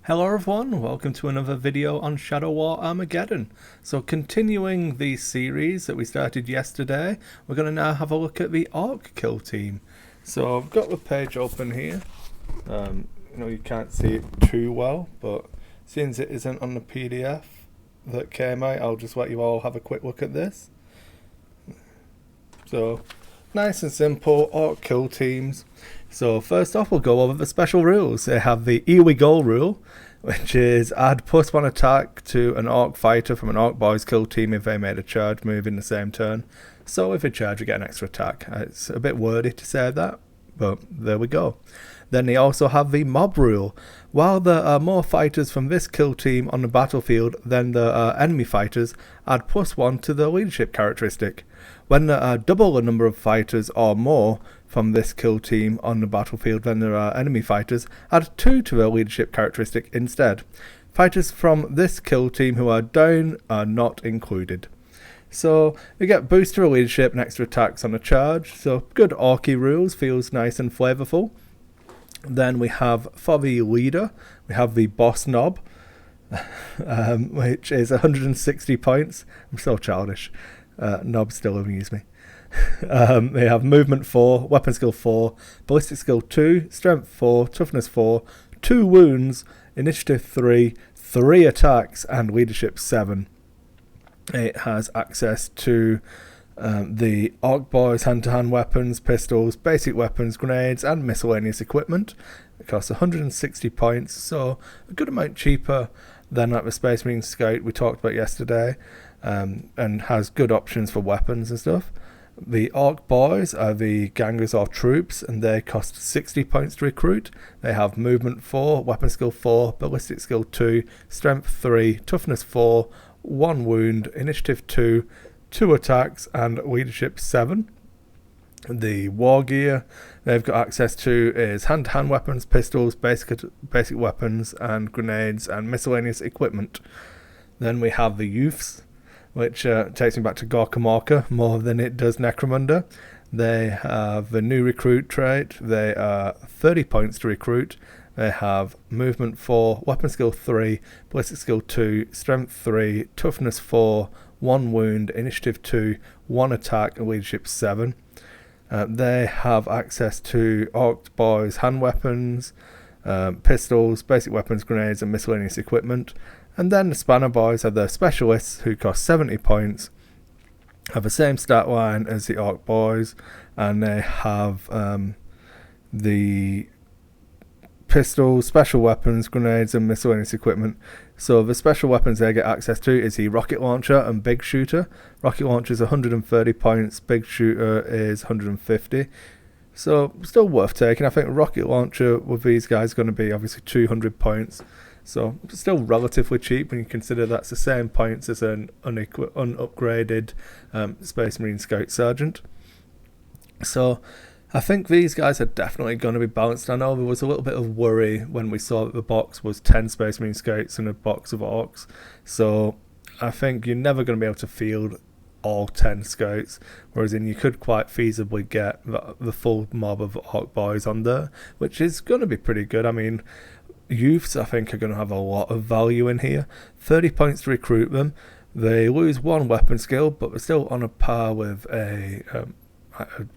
Hello everyone, welcome to another video on Shadow War Armageddon. So continuing the series that we started yesterday, we're going to now have a look at the Ork Kill Team. So I've got the page open here. You can't see it too well, but since it isn't on the PDF that came out, I'll just let you all have a quick look at this. So, nice and simple, Ork Kill Teams. So first off, we'll go over the special rules. They have the Here We Go rule, which is add +1 attack to an Ork fighter from an Ork boys kill team if they made a charge move in the same turn. So if they charge, you get an extra attack. It's a bit wordy to say that, but there we go. Then they also have the mob rule. While there are more fighters from this kill team on the battlefield than there are enemy fighters, add +1 to the leadership characteristic. When there are double the number of fighters or more from this kill team on the battlefield than there are enemy fighters, add 2 to the leadership characteristic instead. Fighters from this kill team who are down are not included. So we get boost to leadership and extra attacks on a charge, so good Orky rules, feels nice and flavourful. Then we have, for the leader, we have the boss knob, which is 160 points. I'm so childish. Knobs still amuse me. They have movement 4, weapon skill 4, ballistic skill 2, strength 4, toughness 4, 2 wounds, initiative 3, 3 attacks, and leadership 7. It has access to the Ork boys hand-to-hand weapons, pistols, basic weapons, grenades, and miscellaneous equipment. It costs 160 points, so a good amount cheaper than like the Space Marine Scout we talked about yesterday, and has good options for weapons and stuff. The Ork boys are the gangers or troops, and they cost 60 points to recruit. They have movement 4, weapon skill 4, ballistic skill 2, strength 3, toughness 4, 1 wound, initiative 2, 2 attacks, and leadership 7. The war gear they've got access to is hand-to-hand weapons, pistols, basic weapons, and grenades, and miscellaneous equipment. Then we have the youths, which takes me back to Gorkamorka more than it does Necromunda. They have the new recruit trait. They are 30 points to recruit. They have movement 4, weapon skill 3, ballistic skill 2, strength 3, toughness 4, 1 wound, initiative 2, 1 attack, and leadership 7. They have access to Ork boys hand weapons, pistols, basic weapons, grenades, and miscellaneous equipment. And then the Spanner boys are the specialists who cost 70 points, have the same stat line as the Ork boys, and they have the pistols, special weapons, grenades, and miscellaneous equipment. So the special weapons they get access to is the rocket launcher and big shooter. Rocket launcher is 130 points, big shooter is 150. So still worth taking. I think rocket launcher with these guys is going to be obviously 200 points. So still relatively cheap when you consider that's the same points as an unupgraded Space Marine Scout Sergeant. So I think these guys are definitely going to be balanced. I know there was a little bit of worry when we saw that the box was 10 Space Marine Scouts and a box of Orks. So I think you're never going to be able to field all 10 Scouts, whereas you could quite feasibly get the full mob of Ork boys on there, which is going to be pretty good. I mean, youths I think are going to have a lot of value in here. 30 points to recruit them. They lose 1 weapon skill, but they're still on a par with a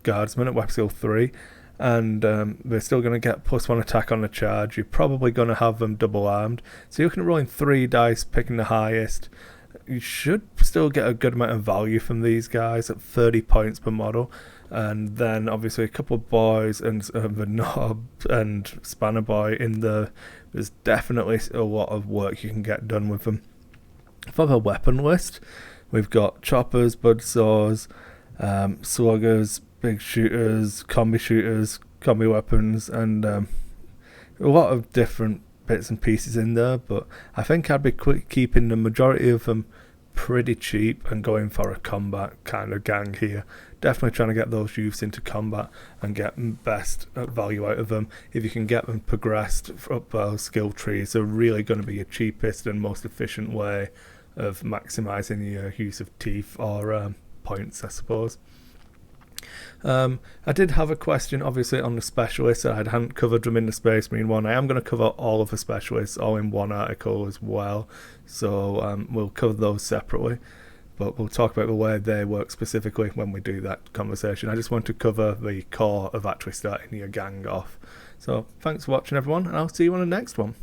guardsman at weapon skill 3, and they're still going to get +1 attack on the charge. You're probably going to have them double armed, so you're looking at rolling 3 dice, picking the highest. You should still get a good amount of value from these guys at 30 points per model. And then obviously a couple of boys and the knob and spanner boy in there. There's definitely a lot of work you can get done with them. For the weapon list, we've got choppers, buzzsaws, sluggers, big shooters, combi weapons, and a lot of different bits and pieces in there. But I think I'd be keeping the majority of them pretty cheap and going for a combat kind of gang here. Definitely trying to get those youths into combat and get best value out of them. If you can get them progressed up those skill trees, they're really going to be your cheapest and most efficient way of maximising your use of teeth or points, I suppose. I did have a question, obviously, on the specialists. I hadn't covered them in the Space Marine one. I am going to cover all of the specialists, all in one article as well. So we'll cover those separately. But we'll talk about the way they work specifically when we do that conversation. I just want to cover the core of actually starting your gang off. So thanks for watching, everyone, and I'll see you on the next one.